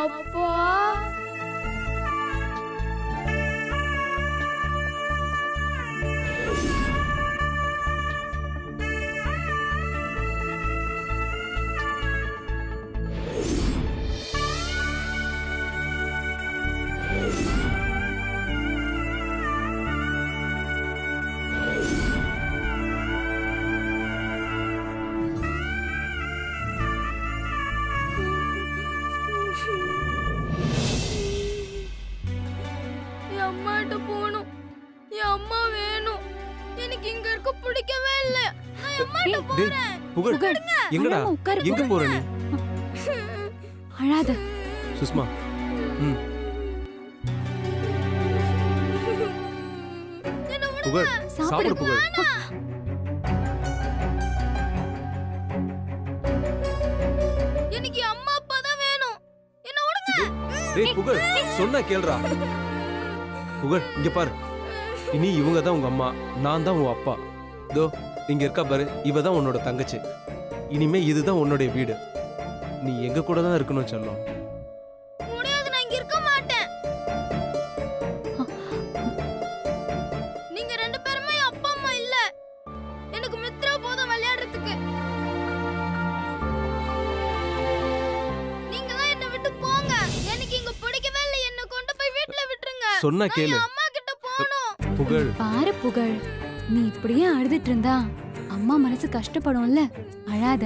அப்பா அம்மாட்ட போகணும். என் அம்மா வேணும். எனக்கு இங்க இருக்க பிடிக்கவே இல்ல. நான் அம்மாட்ட போறேன். புகழ் எங்கடா எங்க போற நீ? அழாத சுஷ்மா. புகழ் சாப்பிடு புகழ். எனக்கு அம்மா அப்பா தான் வேணும். என்ன விடுங்க. டேய் புகழ் சொன்னா கேளுடா. புகழ் இங்க பாரு, இனி இவங்க தான் உங்க அம்மா, நான் தான் உன் அப்பா. இதோ இங்க இருக்கா பாரு, இவ தான் உன்னோட தங்கச்சி. இனிமே இதுதான் உன்னுடைய வீடு. நீ எங்க கூட தான் இருக்கணும் செல்லம். முடியாது, நான் இங்க இருக்க மாட்டேன். நீங்க ரெண்டு பேருமே அப்பா அம்மா இல்ல. எனக்கு மித்ரா போதும் விளையாடுறதுக்கு. நீங்கலாம் என்ன விட்டு போங்க. எனக்கு இங்க பிடிக்கவே இல்ல. என்ன கொண்டு போய் வீட்ல விட்டுருங்க. சொன்னா கேளு அம்மா கிட்ட போணும். புகழ். பாரு புகழ், நீ இப்படியே அழுதுட்டு இருந்தா அம்மா மனசு கஷ்டப்படும்ல. அழாத.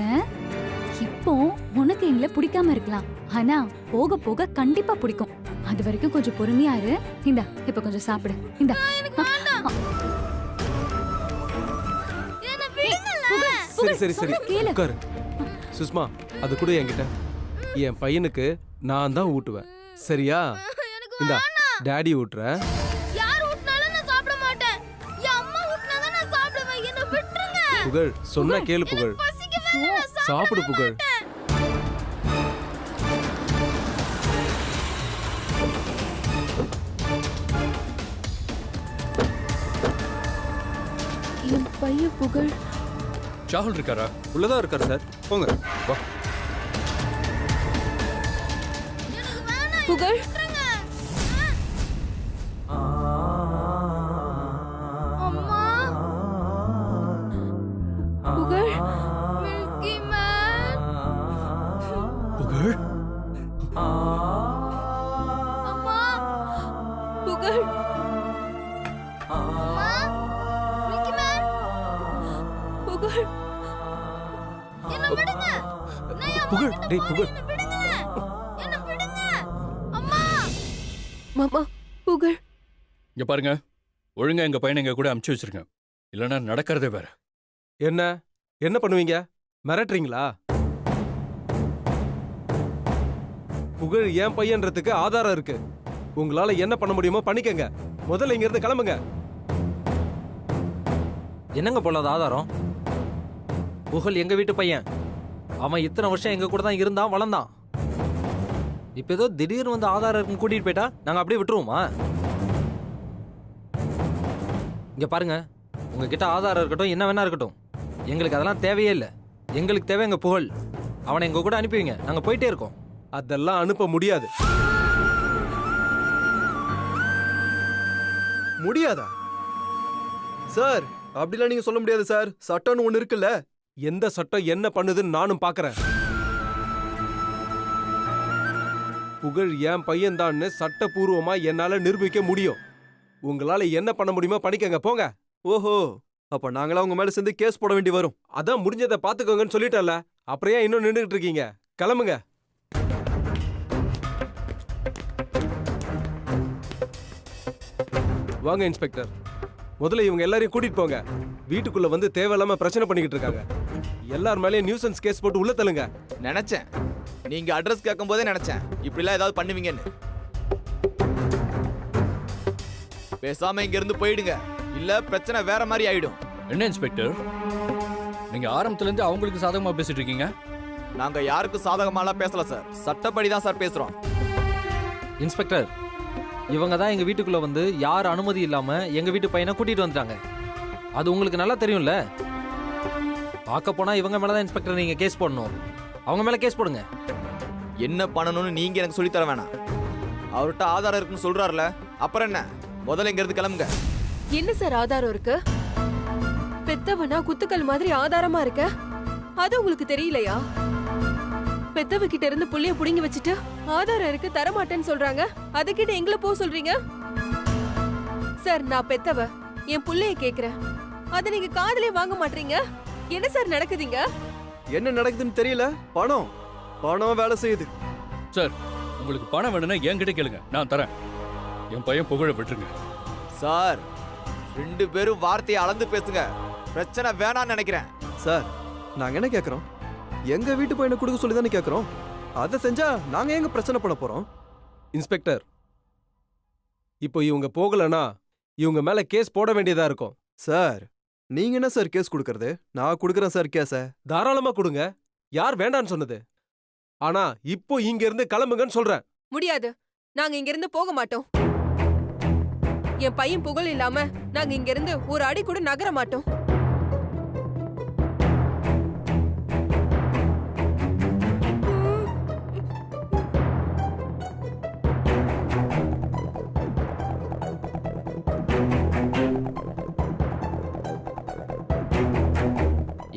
இப்போ உனக்கு எங்களை பிடிக்காம இருக்கலாம், ஆனா போக போக கண்டிப்பா பிடிக்கும். அது வரைக்கும் கொஞ்சம் பொறுமையா இரு. இந்தா இப்ப கொஞ்சம் சாப்பிடு. இந்தா என்ன விடுங்கல. சரி சரி சரி உட்காரு. சுஷ்மா அது கூட என்கிட்ட. என் பையனுக்கு நான் தான் ஊட்டுவேன், சரியா? இந்தா டாடி ஊட்டுறேன். யார் ஊட்னாலும் நான் சாப்பிட மாட்டேன். என் அம்மா ஊட்னா தான் நான் சாப்பிடுவேன். என்ன விட்டுருங்க. புகழ் சொன்னா கேளு புகழ். பசிக்கவே இல்ல. நான் சாப்பிடு புகழ். என் பையன் புகழ் ஷாகுல் இருக்காரா? உள்ளதான் இருக்காரு சார். போங்க வா. எனக்கு வேணாம். புகழ் விட்டுருங்க. அம்மா புகழ் மில்கி மேன். புகழ் அம்மா புகழ் அம்மா மில்கி மேன். புகழ் என்ன விடுங்க. நான் என் அம்மா புகழ் கிட்ட டேய் புகழ். என்ன விடுங்க. என்ன விடுங்க. அம்மா மாமா புகழ் இங்க பாருங்க, ஒழுங்கா எங்க பையனை எங்க கூட அமுச்சு வச்சிருங்க, இல்லைன்னா நடக்கிறதே வேற. என்ன என்ன பண்ணுவீங்க? மிரட்டுறீங்களா? புகழ் என் பையன்றதுக்கு ஆதாரம் இருக்கு. உங்களால என்ன பண்ண முடியுமோ பண்ணிக்கங்க. முதல்ல இங்க இருந்து கிளம்புங்க. என்னங்க போலாத ஆதாரம்? புகழ் எங்க வீட்டு பையன். அவன் இத்தனை வருஷம் எங்க கூட தான் இருந்தான், வளர்ந்தான். இப்ப ஏதோ திடீர்னு வந்து ஆதாரம் இருக்குன்னு கூட்டிட்டு போயிட்டா நாங்க அப்படியே விட்டுருவோமா? இங்க பாருங்க, உங்ககிட்ட ஆதாரம் இருக்கட்டும், என்ன வேணா இருக்கட்டும், எங்களுக்கு அதெல்லாம் தேவையே இல்லை. எங்களுக்கு தேவை எங்க புகழ். அவனை எங்க கூட அனுப்பிவிங்க, நாங்க போயிட்டே இருக்கோம். அதெல்லாம் அனுப்ப முடியாது. முடியாதா சார்? அப்படிலாம் நீங்க சொல்ல முடியாது சார். சட்டம்னு ஒண்ணு இருக்குல்ல. எந்த சட்டம் என்ன பண்ணுதுன்னு நானும் பாக்குறேன். புகழ் என் பையன் தான்னு சட்டபூர்வமா என்னால நிரூபிக்க முடியும். உங்களால என்ன பண்ண முடியுமோ பண்ணிக்கங்க, போங்க. ஓஹோ, அப்ப நாங்களா உங்க மேல சேர்ந்து கேஸ் போட வேண்டி வரும். அதான் முடிஞ்சதை பாத்துக்கோங்கன்னு சொல்லிட்டல, அப்புறம் ஏன் இன்னும் நின்றுட்டு இருக்கீங்க? கிளம்புங்க. வாங்க இன்ஸ்பெக்டர், முதல்ல இவங்க எல்லாரையும் கூட்டிட்டு போங்க. வீட்டுக்குள்ள வந்து தேவையில்லாம பிரச்சனை பண்ணிக்கிட்டு இருக்காங்க. எல்லார் மேலயும் நியூசன்ஸ் கேஸ் போட்டு உள்ள தள்ளுங்க. நினைச்சேன், நீங்க அட்ரஸ் கேட்கும் போதே நினைச்சேன் இப்படிலாம் ஏதாவது பண்ணுவீங்கன்னு. பேசாம இங்க இருந்து போயிடுங்க, இல்ல பிரச்சனை வேற மாதிரி ஆயிடும். என்ன இன்ஸ்பெக்டர், நீங்க ஆரம்பத்துல இருந்து அவங்களுக்கு சாதகமா பேசிட்டு இருக்கீங்க? நாங்க யாருக்கும் சாதகமாலாம் பேசல சார், சட்டப்படி தான் சார் பேசுறோம். இன்ஸ்பெக்டர், இவங்க தான் எங்க வீட்டுக்குள்ள வந்து யார் அனுமதி இல்லாம எங்க வீட்டு பையனை கூட்டிட்டு வந்துட்டாங்க. அது உங்களுக்கு நல்லா தெரியும்ல. பார்க்க போனா இவங்க மேலதான் இன்ஸ்பெக்டர் நீங்க கேஸ் போடணும். அவங்க மேல கேஸ் போடுங்க. என்ன பண்ணணும்னு நீங்க எனக்கு சொல்லித் தர வேணாம். அவர்கிட்ட ஆதாரம் இருக்குன்னு சொல்றாருல, அப்புறம் என்ன? முதல்ல இங்க இருந்து கிளம்புங்க. என்ன சார் ஆதாரம் இருக்கு? பெத்தவனா குத்துக்கள் மாதிரி ஆதாரமா இருக்க, அது உங்களுக்கு தெரியலையா? பெத்தவ கிட்ட இருந்து புள்ளைய புடுங்கி வச்சுட்டு ஆதாரம் இருக்கு தரமாட்டேன்னு சொல்றாங்க, அதுகிட்ட எங்களை போக சொல்றீங்க? சார், நான் பெத்தவ, என் புள்ளைய கேக்குறேன், அதை நீங்க காதுலயே வாங்க மாட்டீங்க. என்ன சார் நடக்குதுங்க? என்ன நடக்குதுன்னு தெரியல. பணம் பணம் வேலை செய்யுது. சார், உங்களுக்கு பணம் வேணும்னா என்கிட்ட கேளுங்க, நான் தரேன். என் பையன் புகழ விட்டுருங்க. சார், 2 பேரும் வார்த்தையை அளந்து பேசுங்க. பிரச்சனை வேணாம்னு நினைக்கிறேன். சார், நாங்க என்ன கேக்குறோம்? எங்க வீட்டு பையனை கொடுக்க சொல்லி தானே கேக்குறோம். அதை செஞ்சா நாங்க எங்க பிரச்சனை பண்ண போறோம்? இன்ஸ்பெக்டர், இப்போ இவங்க போகலனா இவங்க மேல கேஸ் போட வேண்டியதா இருக்கும். சார், நீங்க என்ன சார் கேஸ் கொடுக்கறது? நான் கொடுக்கறேன் சார் கேஸ. தாராளமா கொடுங்க, யார் வேண்டான்னு சொன்னது? ஆனா இப்போ இங்க இருந்து கிளம்புங்கன்னு சொல்றேன். முடியாது, நாங்க இங்க இருந்து போக மாட்டோம். என் பையன் புகழ் இல்லாம நாங்க இங்க இருந்து ஒரு அடி கூட நகர மாட்டோம்.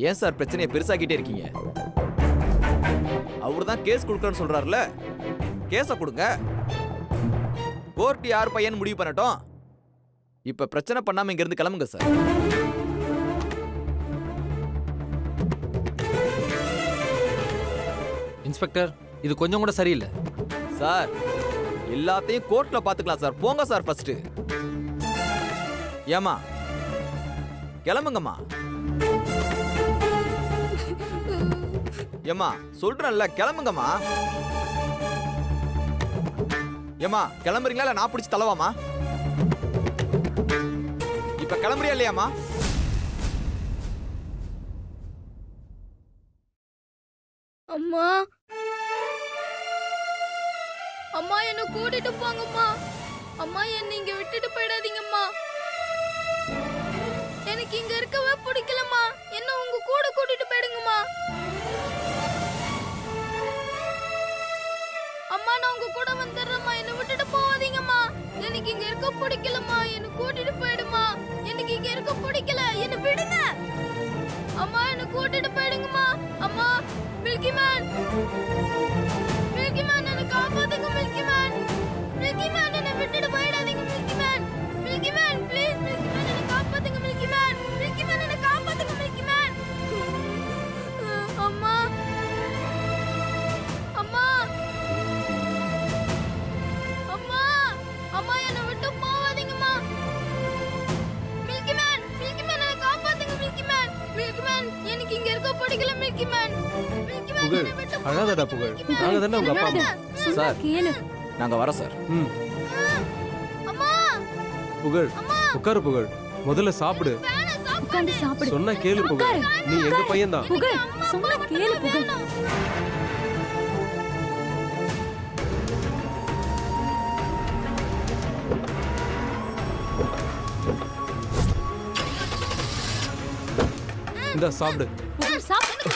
ஏன் சார் பிரச்சனையை பெருசாக்கிட்டே இருக்கீங்க? அவரு தான் கேஸ் கொடுக்கறேன்னு சொல்றாருல, கேஸ கொடுங்க. கோர்ட் யார் பையன் முடிவு பண்ணட்டும். இப்ப பிரச்சனை பண்ணாம இங்க இருந்து கிளம்புங்க சார். இன்ஸ்பெக்டர், இது கொஞ்சம் கூட சரியில்லை. சார், எல்லாத்தையும் கோர்ட்ல பாத்துக்கலாம் சார். போங்க சார் ஃபர்ஸ்ட். ஏமா, கிளம்புங்கம்மா. ஏமா, சொல்றேன்ல, கிளம்புங்கம்மா. ஏமா, கிளம்புறீங்களா இல்ல நான் பிடிச்சி தள்ளவாமா? இப்ப கிளம்புறியா இல்லையாமா? அம்மா, அம்மா என்ன கூட்டிட்டு போங்கம்மா. அம்மா, என்ன இங்க விட்டுட்டு போயிடாதீங்கம்மா. எனக்கு இங்க இருக்கவே பிடிக்கலம்மா. என்ன உங்க கூட கூட்டிட்டு போயிடுங்கம்மா. அம்மா, நான் உங்க கூட வந்துடுறேம்மா. என்ன விட்டுட்டு போவாதீங்கம்மா. எனக்கு இங்க இருக்க பிடிக்கலம்மா. என்ன கூட்டிட்டு போயிடுமா. எனக்கு இங்க இருக்க பிடிக்கல. என்ன விடுங்க அம்மா. என்ன கூட்டிட்டு போயிடுங்கம்மா. அம்மா, மில்கி மேன், மில்கி மேன், என்ன காப்பாத்துங்க மில்கி மேன். மில்கி மேன், என்ன விட்டுட்டு போயிடாதீங்க milky man. Milky man, please milky man, என்ன காப்பாத்துங்க மில்கி மேன். மில்கி மேன், என்ன காப்பாத்துங்க மில்கி மேன். அம்மா, அம்மா, அம்மா, அம்மா, என்ன விட்டு போவாதீங்கம்மா. மில்கி மேன், மில்கி மேன், என்ன காப்பாத்துங்க மில்கி மேன். மில்கி மேன், எனக்கு இங்க இருக்க பிடிக்கல மில்கி மேன். மில்கி மேன், புகழ், என்னை விட்டு அழாதடா புகழ். நாங்க தானே உங்க அப்பா அம்மா. சார், கேளு. நாங்க வரோம் சார். ம், அம்மா, புகழ், உட்காரு புகழ். முதல்ல சாப்பிடு. உட்கார்ந்து சாப்பிடு. சொன்னா கேளு புகழ். நீ எங்க பையன் தான். புகழ், சொன்னா கேளு புகழ். இந்த சாப்பிடு. புகழ், சாப்பிடு.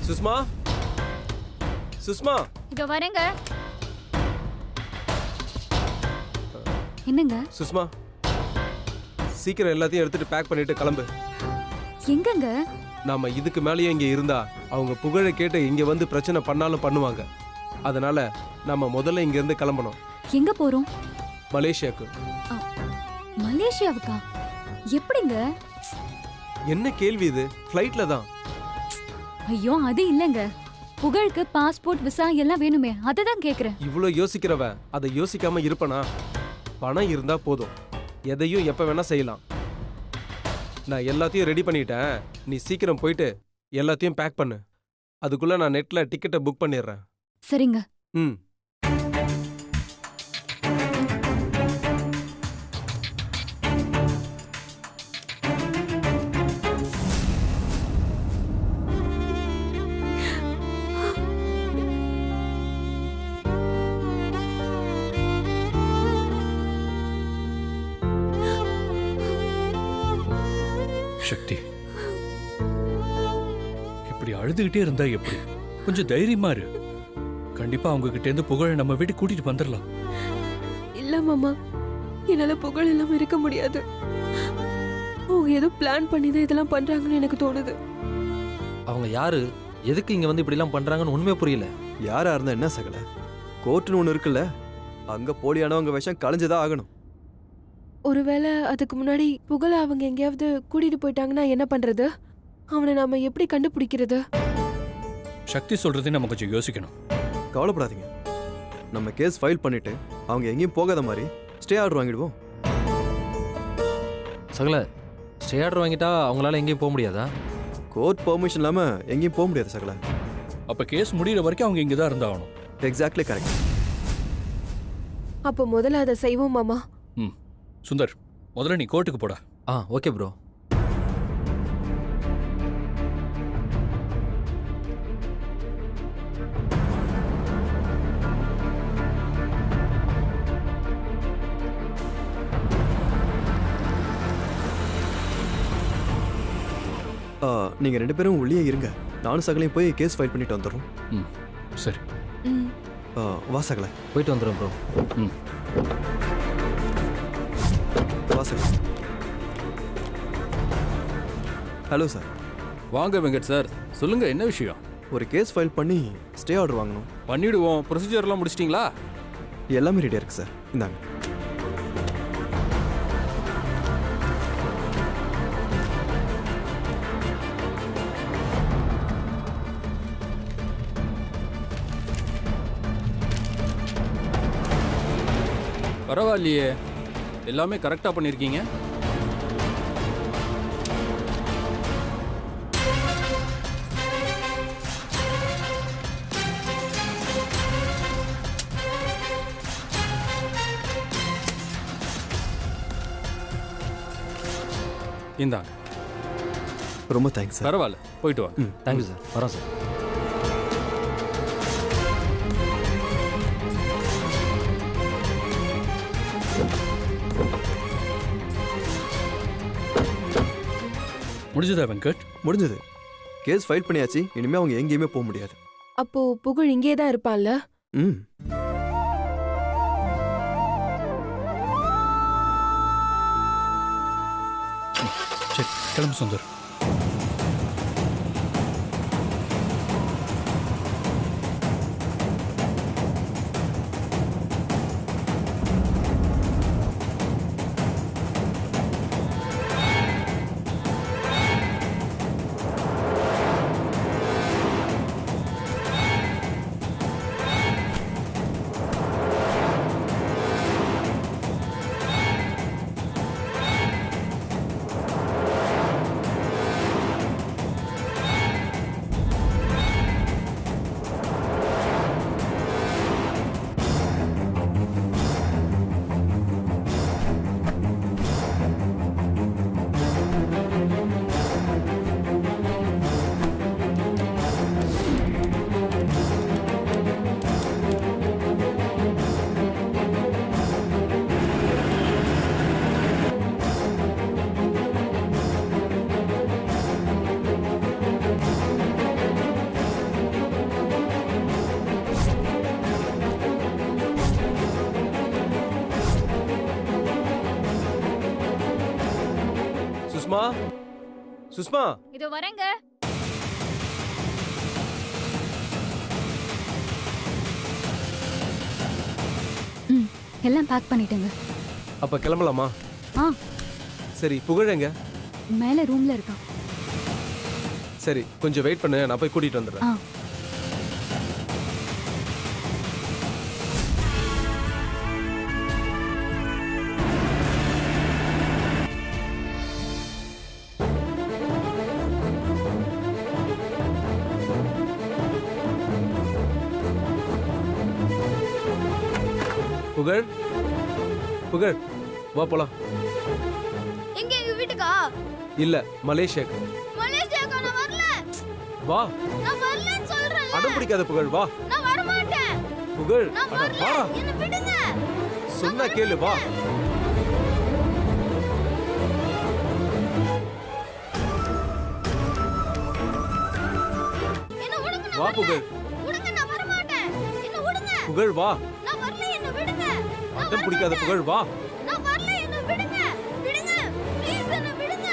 சுஷ்மா, சுஷ்மா, இதோ வரேங்க. என்னங்க? சுஷ்மா, சீக்கிரம் எல்லாத்தையும் எடுத்துட்டு பேக் பண்ணிட்டு கிளம்பு. எங்கங்க? நாம இதுக்கு மேலேயும் இங்க இருந்தா அவங்க புகழை கேட்டு இங்க வந்து பிரச்சனை பண்ணாலும் பண்ணுவாங்க. அதனால நாம முதல்ல இங்க இருந்து கிளம்பணும். எங்க போறோம்? மலேசியாக்கு. மலேசியாவுக்கா? எப்படிங்க? என்ன கேள்வி இது? ஃப்ளைட்ல தான். ஐயோ அது இல்லங்க, புகழுக்கு பாஸ்போர்ட் விசா எல்லாம் வேணுமே, அதை தான் கேக்குறேன். இவ்வளோ யோசிக்கிறவன் அதை யோசிக்காம இருப்பனா? பணம் இருந்தா போதும், எதையும் எப்ப வேணா செய்யலாம். நான் எல்லாத்தையும் ரெடி பண்ணிட்டேன். நீ சீக்கிரம் போயிட்டு எல்லாத்தையும் பேக் பண்ணு. அதுக்குள்ள நான் நெட்ல டிக்கெட்டை புக் பண்ணிடுறேன். சரிங்க. ம். சக்தி, இப்படி அழுதுகிட்டே இருந்தா எப்படி? கொஞ்சம் தைரியமா இரு. கண்டிப்பா அவங்க கிட்ட இருந்து புகழை நம்ம வீட்டுக்கு கூட்டிட்டு வந்துடலாம். இல்ல மாமா, என்னால புகழ் இல்லாம இருக்க முடியாது. அவங்க ஏதோ பிளான் பண்ணி தான் இதெல்லாம் பண்றாங்கன்னு எனக்கு தோணுது. அவங்க யாரு, எதுக்கு இங்க வந்து இப்படிலாம் பண்றாங்கன்னு உண்மையே புரியல. யாரா இருந்தா என்ன சகல, கோர்ட்டுன்னு ஒன்று இருக்குல்ல, அங்க போலியானவங்க விஷயம் கலைஞ்சுதான் ஆகணும். ஒருவேளை அதுக்கு முன்னாடி புகழ அவங்க எங்கேயாவது கூட்டிட்டு போயிட்டாங்கன்னா என்ன பண்றது? அவனை நாம எப்படி கண்டுபிடிக்கிறது? சக்தி சொல்றதை நம்ம கொஞ்சம் யோசிக்கணும். கவலைப்படாதீங்க, நம்ம கேஸ் ஃபைல் பண்ணிட்டு அவங்க எங்கேயும் போகாத மாதிரி ஸ்டே ஆர்டர் வாங்கிடுவோம். சகல, ஸ்டே ஆர்டர் வாங்கிட்டா அவங்களால எங்கேயும் போக முடியாதா? கோர்ட் பெர்மிஷன் இல்லாம எங்கேயும் போக முடியாது சகல. அப்ப கேஸ் முடியிற வரைக்கும் அவங்க இங்கதான் இருந்தாகணும். Exactly correct. அப்போ முதல்ல அதை செய்வோம் மாமா. ம். சுந்தர், முதல்ல நீ கோர்ட்டுக்கு போடா. Okay bro. நீங்க 2 பேரும் உள்ளே இருங்க, நானும் சகலையும் போய் கேஸ் ஃபைல் பண்ணிட்டு வந்துடுறோம். ம், சரி. ம். வா சகல, போயிட்டு வந்துடுறோம் ப்ரோ. ம். வா சகல. Hello sir. வாங்க வெங்கட் சார், சொல்லுங்க என்ன விஷயம்? ஒரு கேஸ் ஃபைல் பண்ணி ஸ்டே ஆர்டர் வாங்கணும். பண்ணிடுவோம். ப்ரொசீஜர்லாம் முடிச்சிட்டிங்களா? எல்லாமே ரெடியா இருக்கு சார், இந்தாங்க. பரவாயில்லையே, எல்லாமே கரெக்டாக பண்ணியிருக்கீங்க. இந்தாங்க. ரொம்ப தேங்க்ஸ் சார். பரவாயில்ல, போயிட்டு வாங்க. Thank you sir. வரோம் சார். முடிஞ்சதா வெங்கட்? முடிஞ்சது. கேஸ் ஃபைல் பண்ணியாச்சு, இனிமே அவங்க எங்கேயுமே போக முடியாது. அப்போ புகழ் இங்கே தான் இருப்பான்ல? ம். சரி, கிளம்பு சுந்தர். சுஷ்மா, சுஷ்மா. இதோ வரேங்க. எல்லாம் பேக் பண்ணிட்டேங்க. அப்ப கிளம்பலாமா? ஆ சரி, புகழேங்க? மேல ரூம்ல இருக்கான். சரி, கொஞ்சம் வெயிட் பண்ணு, நான் போய் கூட்டிட்டு வந்துடுறேன். ஆ புகழ், புகழ், வா போலாம். எங்க எங்க வீட்டுக்கா? இல்ல, மலேசியாக்கு. மலேசியாக்கா நான் வரல. வா. நான் வரலன்னு சொல்றேன். அடம் பிடிக்காத புகழ், வா. நான் வர மாட்டேன். புகழ், நான் அட வரல. வா. என்ன விடுங்க. சொன்னா கேளு, வா. என்ன விடுங்க. நான் வா வரல. புகழ். விடுங்க, நான் வர மாட்டேன். என்ன விடுங்க. புகழ், வா. நான் வரல, என்ன விடுங்க. நான் அடம் வர பிடிக்காத மாட்டேன். புகழ், வா. நான் வரல, என்ன விடுங்க. விடுங்க. ப்ளீஸ் என்ன விடுங்க.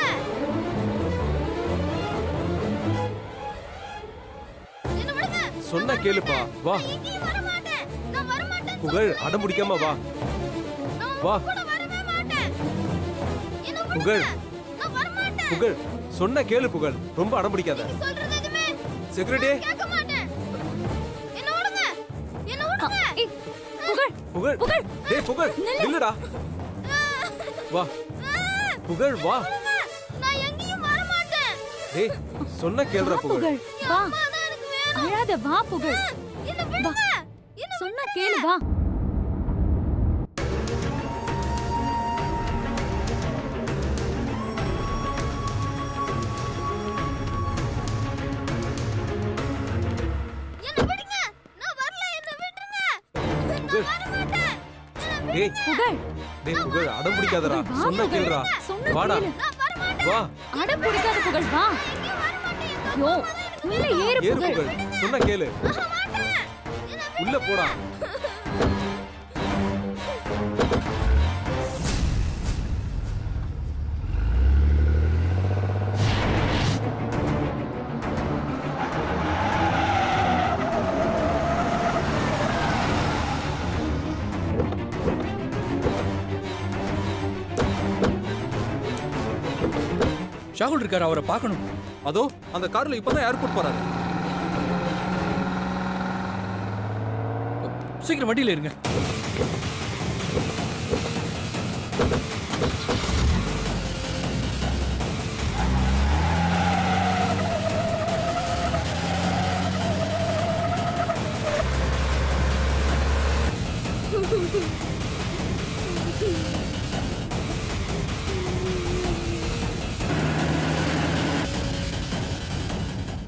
என்ன விடுங்க. சொன்னா கேளுப்பா, வா. நான் எங்கேயும் வர மாட்டேன். நான் வர மாட்டேன். புகழ், அடம் பிடிக்காம வா. நான் வா. உங்க கூட வரவே மாட்டேன். என்ன விடுங்க. புகழ். நான் வர மாட்டேன். புகழ், சொன்னா கேளு புகழ், ரொம்ப அடம் பிடிக்காத. நீ சொல்றது எதுவுமே செக்யூரிட்டி, கேட்க மாட்டேன். என்ன விடுங்க. என்ன விடுங்க. ஏய், புகழ் புகழ், புகழ். டேய் புகழ், நில்லுடா. வா புகழ், வா. நான் எங்கேயும் வர மாட்டேன். டேய், சொன்னா கேளுடா வா புகழ். புகழ், வா. அம்மா தான் எனக்கு வேணும். அழாத, வா புகழ். என்ன விடுங்க. என்ன சொன்னா கேளு, வா. என்ன விடுங்க. நான் வரல, என்ன விட்டுருங்க. நான் புகழ். வர மாட்டேன். என்ன டேய், புகழ், டேய் புகழ், அடம் பிடிக்காதடா. வா சொன்னா புகழ். கேளுடா. சொன்னா வாடா. கேளு. நான் வர மாட்டேன். வா. அடம் பிடிக்காத புகழ், வா. எங்கேயும் வர மாட்டேன். எங்க யோ, உள்ள ஏறு ஏறு புகழ். புகழ், சொன்னா கேளு. வர மாட்டேன். என்ன உள்ள போடா. ஷாகுல் இருக்காரு, அவரை பார்க்கணும். அதோ அந்த கார்ல இப்பதான் ஏர்போர்ட் போறாரு. சீக்கிரம் வண்டியில இருங்க.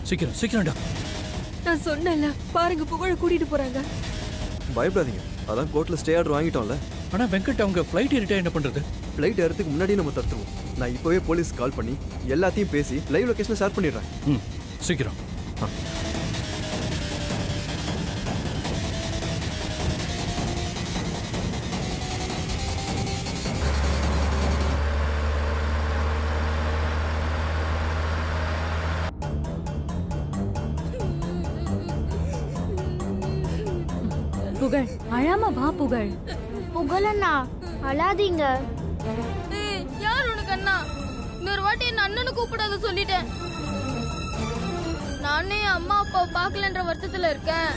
சீக்கிரம் சீக்கிரம்டா. நான் சொன்னேன்ல, பாருங்க புகழ கூட்டிட்டு போறாங்க. பயப்படாதீங்க, அதான் கோர்ட்ல ஸ்டே ஆர்டர் வாங்கிட்டோம்ல. ஆனா வெங்கட், அவங்க ஃப்ளைட் ஏறிட்டா என்ன பண்றது? ஃப்ளைட் ஏறதுக்கு முன்னாடி நம்ம தத்துருவோம். நான் இப்போவே போலீஸ் கால் பண்ணி எல்லாத்தையும் பேசி லைவ் லொகேஷனை ஷேர் பண்ணிடுறேன். ம், சீக்கிரம். புகழ், அழாம வா புகழ். புகழண்ணா, அழாதீங்க. யார் உனக்கு அண்ணா? இன்னொரு வாட்டி என்ன அண்ணனு கூப்பிடாத சொல்லிட்டேன். நானே அம்மா அப்பா பார்க்கலன்ற வருத்தத்துல இருக்கேன்.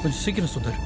கொஞ்சம் சீக்கிரம் சுந்தர்.